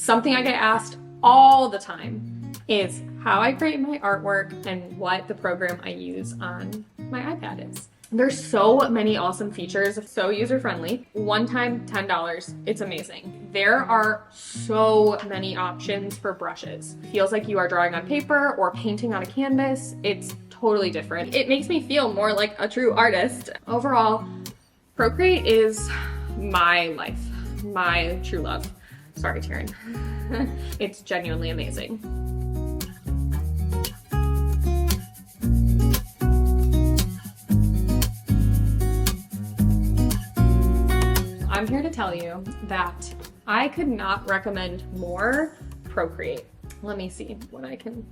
Something I get asked all the time is how I create my artwork and what the program I use on my iPad is. There's so many awesome features, so user-friendly. One time, $10, it's amazing. There are so many options for brushes. Feels like you are drawing on paper or painting on a canvas. It's totally different. It makes me feel more like a true artist. Overall, Procreate is my life, my true love. Sorry, Taryn. It's genuinely amazing. I'm here to tell you that I could not recommend more Procreate. Let me see what I'm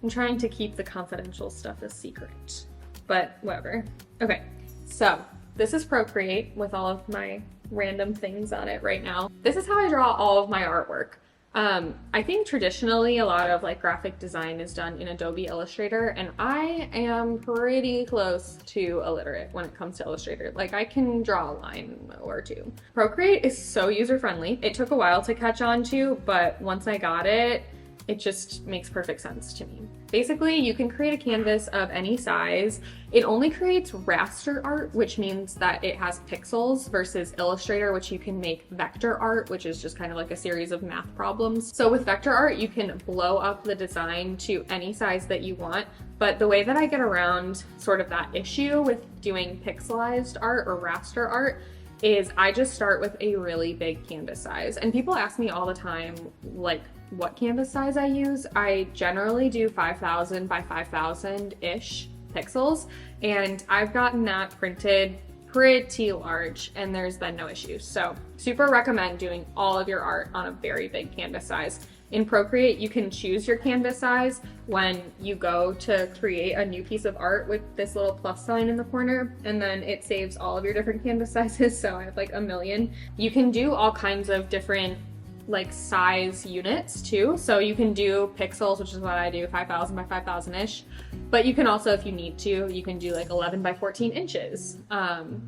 trying to keep the confidential stuff a secret, but whatever. Okay, so this is Procreate with all of my random things on it right now. This is how I draw all of my artwork. I think traditionally a lot of like graphic design is done in Adobe Illustrator, and I am pretty close to illiterate when it comes to Illustrator. Like I can draw a line or two. Procreate is so user-friendly. It took a while to catch on to, but once I got it, it just makes perfect sense to me. Basically, you can create a canvas of any size. It only creates raster art, which means that it has pixels, versus Illustrator, which you can make vector art, which is just kind of like a series of math problems. So with vector art, you can blow up the design to any size that you want. But the way that I get around sort of that issue with doing pixelized art or raster art is I just start with a really big canvas size. And people ask me all the time, like, what canvas size I use. I generally do 5,000 by 5,000-ish pixels, and I've gotten that printed pretty large, and there's been no issues. So super recommend doing all of your art on a very big canvas size. In Procreate, you can choose your canvas size when you go to create a new piece of art with this little plus sign in the corner, and then it saves all of your different canvas sizes. So I have like a million. You can do all kinds of different like size units too. So you can do pixels, which is what I do, 5,000 by 5,000-ish. But you can also, if you need to, you can do like 11 by 14 inches.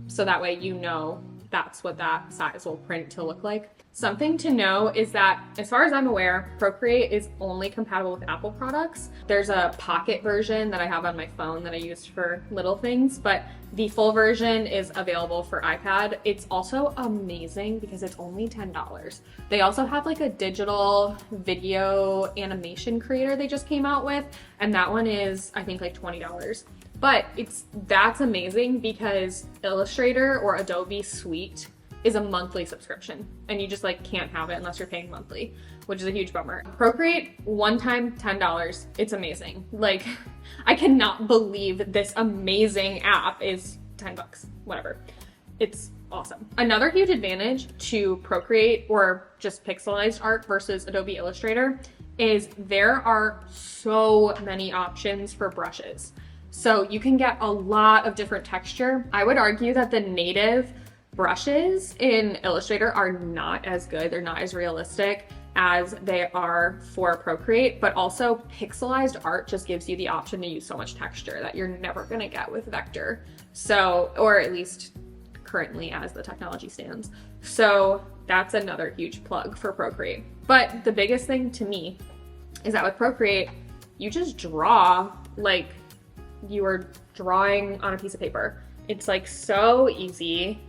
So that way you know that's what that size will print to look like. Something to know is that, as far as I'm aware, Procreate is only compatible with Apple products. There's a Pocket version that I have on my phone that I use for little things, but the full version is available for iPad. It's also amazing because it's only $10. They also have like a digital video animation creator they just came out with, and that one is, I think, like $20. But that's amazing because Illustrator or Adobe Suite is a monthly subscription, and you just like can't have it unless you're paying monthly, which is a huge bummer. Procreate, one time, $10. It's amazing. Like, I cannot believe this amazing app is 10 bucks, whatever. It's awesome. Another huge advantage to Procreate or just pixelized art versus Adobe Illustrator is there are so many options for brushes. So you can get a lot of different texture. I would argue that the native brushes in Illustrator are not as good. They're not as realistic as they are for Procreate, but also pixelized art just gives you the option to use so much texture that you're never gonna get with vector. So, or at least currently as the technology stands. So that's another huge plug for Procreate. But the biggest thing to me is that with Procreate, you just draw like you are drawing on a piece of paper. It's like so easy.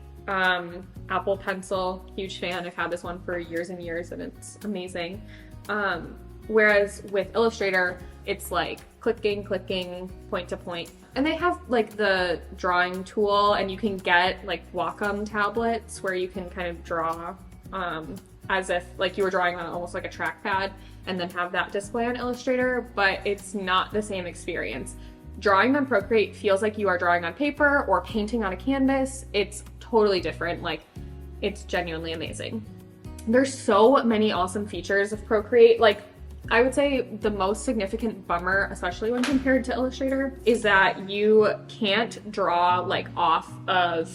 Apple Pencil, huge fan. I've had this one for years and years and it's amazing. Whereas with Illustrator, it's like clicking, point to point. And they have like the drawing tool, and you can get like Wacom tablets where you can kind of draw as if like you were drawing on almost like a trackpad, and then have that display on Illustrator, but it's not the same experience. Drawing on Procreate feels like you are drawing on paper or painting on a canvas. It's totally different. Like, it's genuinely amazing. There's so many awesome features of Procreate. Like, I would say the most significant bummer, especially when compared to Illustrator, is that you can't draw like off of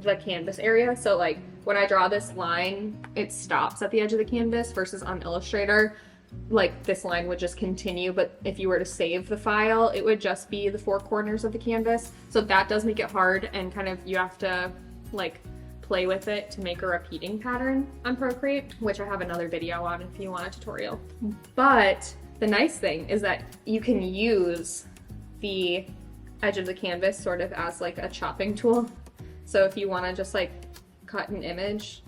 the canvas area. So like when I draw this line, it stops at the edge of the canvas, versus on Illustrator, like this line would just continue, but if you were to save the file, it would just be the four corners of the canvas. So that does make it hard, and kind of you have to like play with it to make a repeating pattern on Procreate, which I have another video on if you want a tutorial. But the nice thing is that you can use the edge of the canvas sort of as like a chopping tool. So if you want to just like cut an image,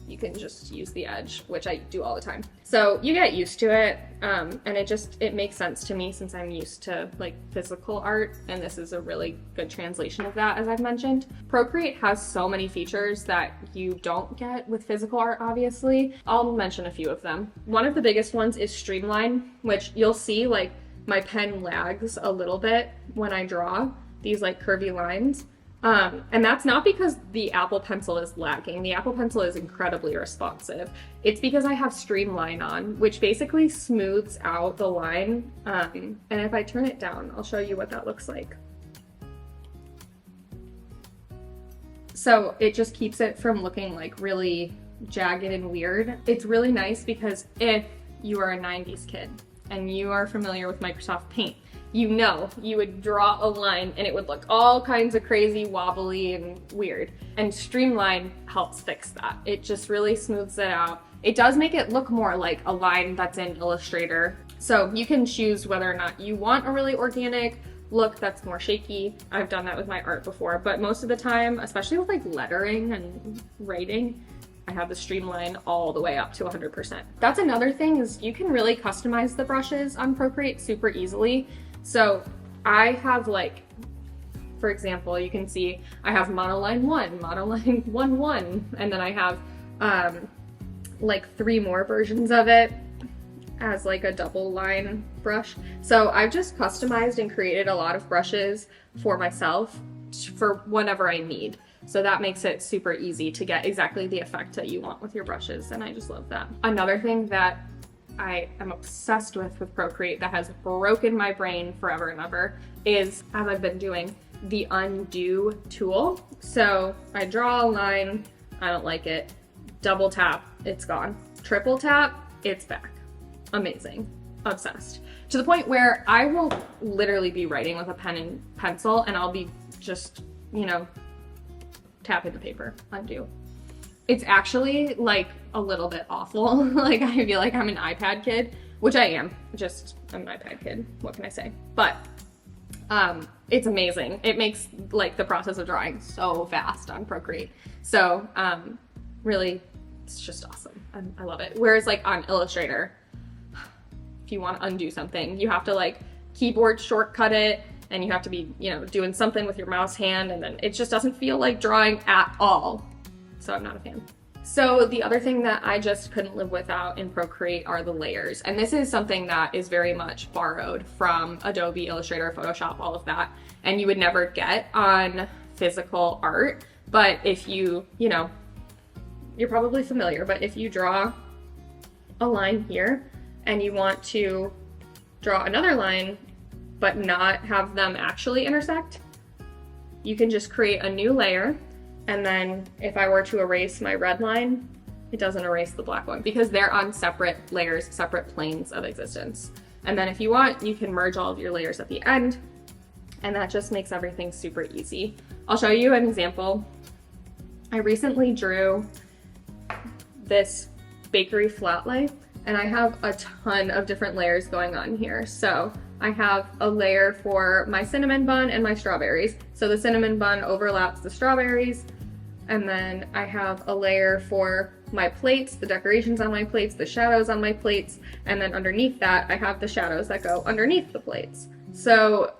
you can just use the edge, which I do all the time. So you get used to it, and it makes sense to me since I'm used to like physical art, and this is a really good translation of that, as I've mentioned. Procreate has so many features that you don't get with physical art, obviously. I'll mention a few of them. One of the biggest ones is streamline, which you'll see like my pen lags a little bit when I draw these like curvy lines. And that's not because the Apple Pencil is lagging. The Apple Pencil is incredibly responsive. It's because I have Streamline on, which basically smooths out the line. And if I turn it down, I'll show you what that looks like. So it just keeps it from looking like really jagged and weird. It's really nice because if you are a 90s kid and you are familiar with Microsoft Paint, you know you would draw a line and it would look all kinds of crazy, wobbly, and weird. And Streamline helps fix that. It just really smooths it out. It does make it look more like a line that's in Illustrator. So you can choose whether or not you want a really organic look that's more shaky. I've done that with my art before, but most of the time, especially with like lettering and writing, I have the Streamline all the way up to 100%. That's another thing, is you can really customize the brushes on Procreate super easily. So I have like, for example, you can see I have monoline 1, monoline 1, 1, and then I have like 3 more versions of it as like a double line brush. So I've just customized and created a lot of brushes for myself for whenever I need. So that makes it super easy to get exactly the effect that you want with your brushes, and I just love that. Another thing that I am obsessed with Procreate that has broken my brain forever and ever is, as I've been doing, the undo tool. So I draw a line, I don't like it, double tap, it's gone. Triple tap, it's back. Amazing. Obsessed. To the point where I will literally be writing with a pen and pencil and I'll be just, you know, tapping the paper, undo. It's actually like a little bit awful. Like I feel like I'm an iPad kid, which I am. I'm an iPad kid. What can I say? But it's amazing. It makes like the process of drawing so fast on Procreate. So really, it's just awesome. I love it. Whereas like on Illustrator, if you want to undo something, you have to like keyboard shortcut it, and you have to be, you know, doing something with your mouse hand, and then it just doesn't feel like drawing at all. So I'm not a fan. So the other thing that I just couldn't live without in Procreate are the layers. And this is something that is very much borrowed from Adobe Illustrator, Photoshop, all of that. And you would never get on physical art. But if you know, you're probably familiar, but if you draw a line here and you want to draw another line but not have them actually intersect, you can just create a new layer. And then if I were to erase my red line, it doesn't erase the black one because they're on separate layers, separate planes of existence. And then if you want, you can merge all of your layers at the end, and that just makes everything super easy. I'll show you an example. I recently drew this bakery flat lay, and I have a ton of different layers going on here. So I have a layer for my cinnamon bun and my strawberries. So the cinnamon bun overlaps the strawberries. And then I have a layer for my plates, the decorations on my plates, the shadows on my plates. And then underneath that, I have the shadows that go underneath the plates. So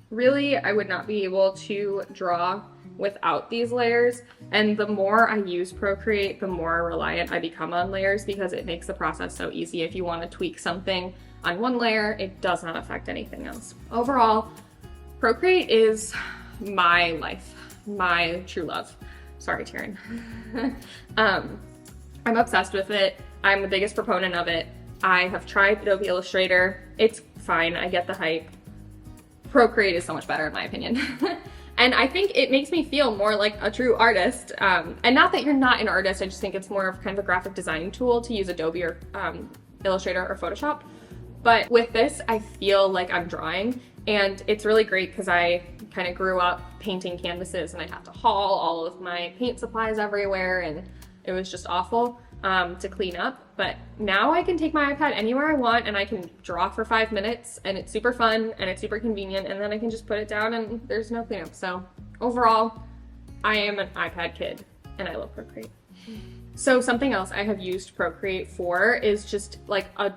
really, I would not be able to draw without these layers. And the more I use Procreate, the more reliant I become on layers because it makes the process so easy. If you want to tweak something on one layer, it does not affect anything else. Overall, Procreate is my life, my true love. Sorry, Taryn. I'm obsessed with it. I'm the biggest proponent of it. I have tried Adobe Illustrator. It's fine, I get the hype. Procreate is so much better in my opinion. And I think it makes me feel more like a true artist. And not that you're not an artist, I just think it's more of kind of a graphic design tool to use Adobe or Illustrator or Photoshop. But with this, I feel like I'm drawing, and it's really great because I kind of grew up painting canvases and I'd have to haul all of my paint supplies everywhere, and it was just awful to clean up. But now I can take my iPad anywhere I want and I can draw for 5 minutes, and it's super fun and it's super convenient, and then I can just put it down and there's no cleanup. So overall, I am an iPad kid and I love Procreate. So something else I have used Procreate for is just like a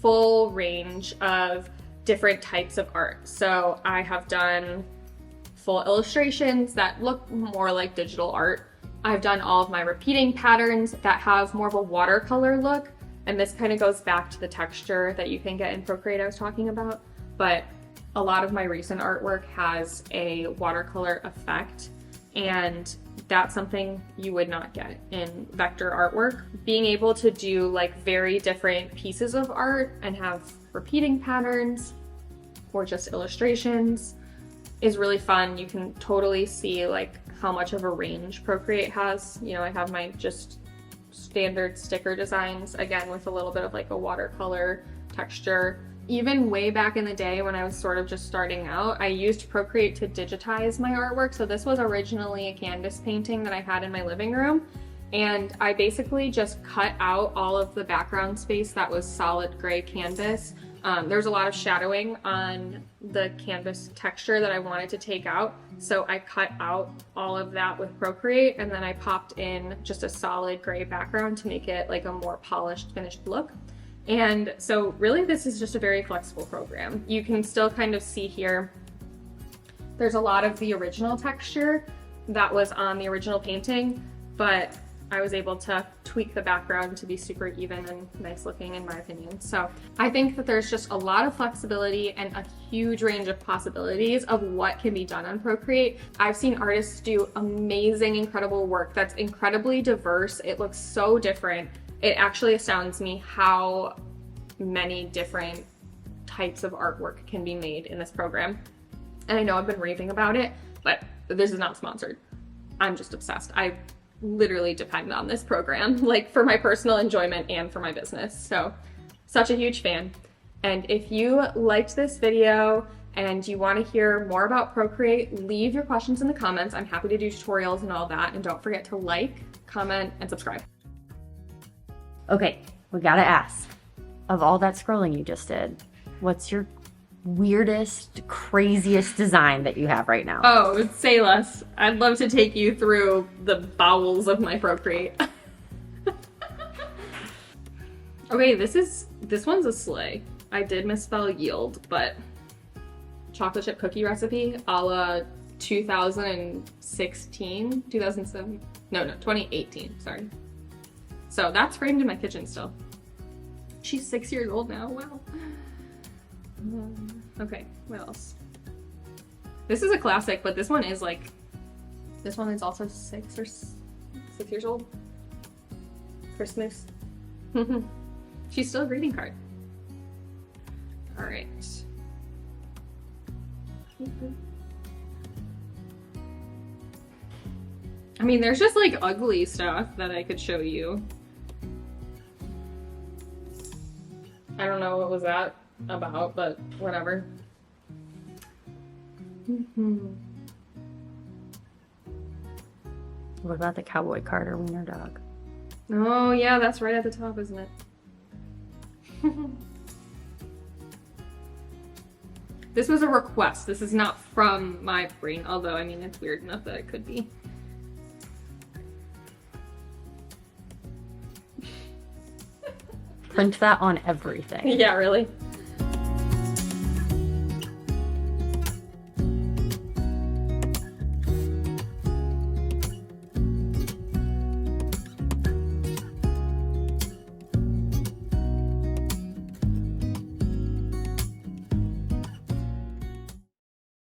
full range of different types of art. So I have done full illustrations that look more like digital art. I've done all of my repeating patterns that have more of a watercolor look. And this kind of goes back to the texture that you can get in Procreate I was talking about. But a lot of my recent artwork has a watercolor effect, and that's something you would not get in vector artwork. Being able to do like very different pieces of art and have repeating patterns or just illustrations is really fun. You can totally see like how much of a range Procreate has. You know, I have my just standard sticker designs, again with a little bit of like a watercolor texture. Even way back in the day when I was sort of just starting out, I used Procreate to digitize my artwork. So this was originally a canvas painting that I had in my living room. And I basically just cut out all of the background space that was solid gray canvas. There's a lot of shadowing on the canvas texture that I wanted to take out. So I cut out all of that with Procreate, and then I popped in just a solid gray background to make it like a more polished, finished look. And so really this is just a very flexible program. You can still kind of see here, there's a lot of the original texture that was on the original painting, but I was able to tweak the background to be super even and nice looking in my opinion. So I think that there's just a lot of flexibility and a huge range of possibilities of what can be done on Procreate. I've seen artists do amazing, incredible work that's incredibly diverse. It looks so different. It actually astounds me how many different types of artwork can be made in this program. And I know I've been raving about it, but this is not sponsored. I'm just obsessed. I literally depend on this program, like for my personal enjoyment and for my business. So, such a huge fan. And if you liked this video and you want to hear more about Procreate, leave your questions in the comments. I'm happy to do tutorials and all that. And don't forget to like, comment, and subscribe. Okay, we gotta ask, of all that scrolling you just did, what's your weirdest, craziest design that you have right now? Oh, say less. I'd love to take you through the bowels of my Procreate. Okay, this one's a slay. I did misspell yield, but chocolate chip cookie recipe a la 2016, 2007, no, 2018, sorry. So that's framed in my kitchen still. She's 6 years old now, wow. Okay, what else? This is a classic, but this one is also 6 years old. Christmas. She's still a greeting card. All right. I mean, there's just like ugly stuff that I could show you. I don't know what was that about, but whatever. What about the Cowboy Carter wiener dog? Oh yeah, that's right at the top, isn't it? This was a request. This is not from my brain, although I mean it's weird enough that it could be. Print that on everything. Yeah, really.